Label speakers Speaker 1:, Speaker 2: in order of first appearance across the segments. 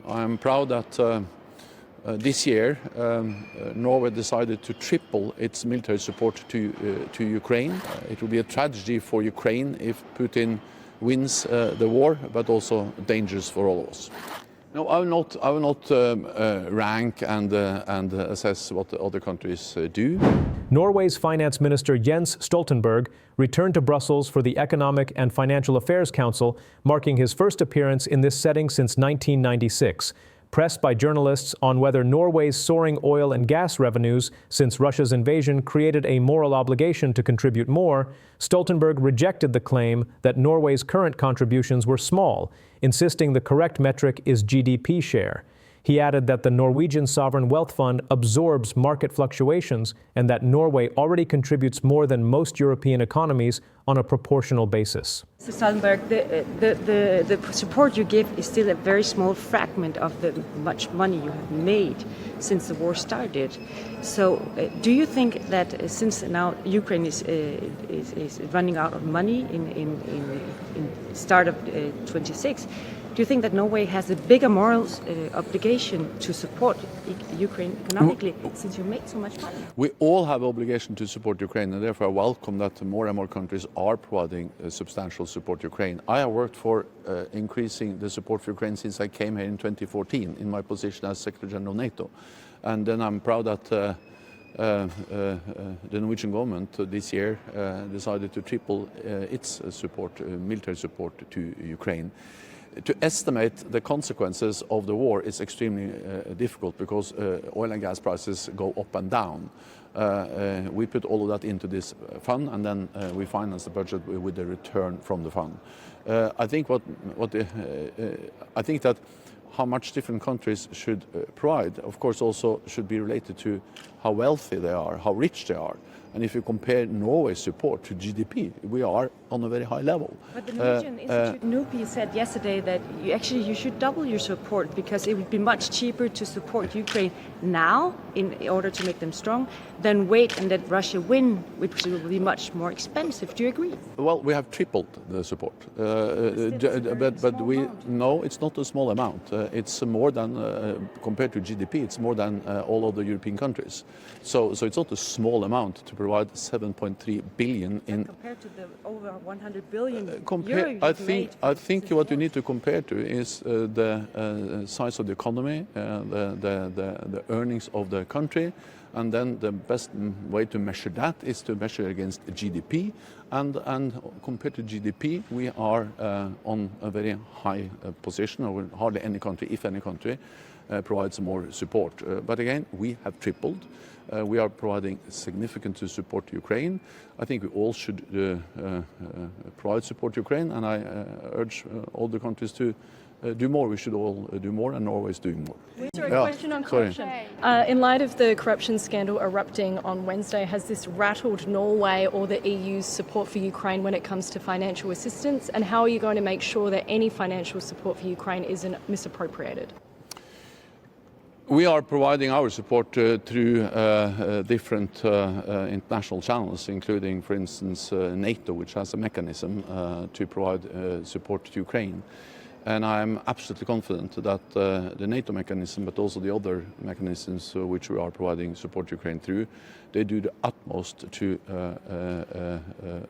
Speaker 1: I'm proud that this year Norway decided to triple its military support to Ukraine. It will be a tragedy for Ukraine if Putin wins the war, but also dangerous for all of us. No, I will not rank and assess what the other countries do.
Speaker 2: Norway's Finance Minister Jens Stoltenberg returned to Brussels for the Economic and Financial Affairs Council, marking his first appearance in this setting since 1996. Pressed by journalists on whether Norway's soaring oil and gas revenues since Russia's invasion created a moral obligation to contribute more, Stoltenberg rejected the claim that Norway's current contributions were small, insisting the correct metric is GDP share. He added that the Norwegian Sovereign Wealth Fund absorbs market fluctuations and that Norway already contributes more than most European economies on a proportional basis.
Speaker 3: Mr. Stoltenberg, the support you give is still a very small fragment of the much money you have made since the war started. So do you think that since now Ukraine is running out of money in start of 26, do you think that Norway has a bigger moral obligation to support Ukraine economically since you make so much money?
Speaker 1: We all have obligation to support Ukraine, and therefore I welcome that more and more countries are providing substantial support to Ukraine. I have worked for increasing the support for Ukraine since I came here in 2014 in my position as Secretary General of NATO. And then I'm proud that the Norwegian government this year decided to triple its support, military support to Ukraine. To estimate the consequences of the war is extremely difficult because oil and gas prices go up and down. We put all of that into this fund, and then we finance the budget with the return from the fund. I think I think that how much different countries should provide, of course, also should be related to how wealthy they are, how rich they are. And if you compare Norway's support to GDP, we are on a very high level.
Speaker 3: But the Norwegian Institute NUPI said yesterday that you should double your support because it would be much cheaper to support Ukraine now in order to make them strong than wait and let Russia win, which will be much more expensive. Do you agree?
Speaker 1: Well, we have tripled the support. No, it's not a small amount. It's more than, compared to GDP, it's more than all other European countries. So it's not a small amount to provide 7.3 billion in.
Speaker 3: Compared to the over 100 billion
Speaker 1: I think what you need to compare to is the size of the economy, the earnings of the country, and then the best way to measure that is to measure against GDP. And compared to GDP, we are on a very high position, or hardly any country, if any country, provides more support. But again, we have tripled. We are providing significant support to Ukraine. I think we all should provide support to Ukraine, and I urge all the countries to do more. We should all do more, and Norway is doing more.
Speaker 4: A question on corruption. In light of the corruption scandal erupting on Wednesday, has this rattled Norway or the EU's support for Ukraine when it comes to financial assistance? And how are you going to make sure that any financial support for Ukraine isn't misappropriated?
Speaker 1: We are providing our support through different international channels, including, for instance, NATO, which has a mechanism to provide support to Ukraine. And I'm absolutely confident that the NATO mechanism, but also the other mechanisms which we are providing support to Ukraine through, they do the utmost to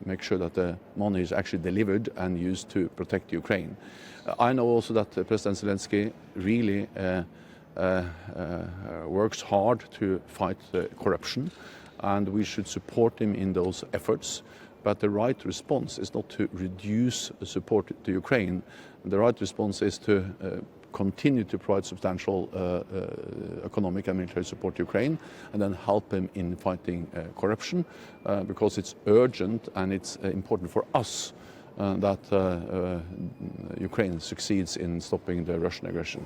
Speaker 1: make sure that the money is actually delivered and used to protect Ukraine. I know also that President Zelensky really works hard to fight corruption, and we should support him in those efforts. But the right response is not to reduce support to Ukraine. The right response is to continue to provide substantial economic and military support to Ukraine, and then help him in fighting corruption, because it's urgent and it's important for us that Ukraine succeeds in stopping the Russian aggression.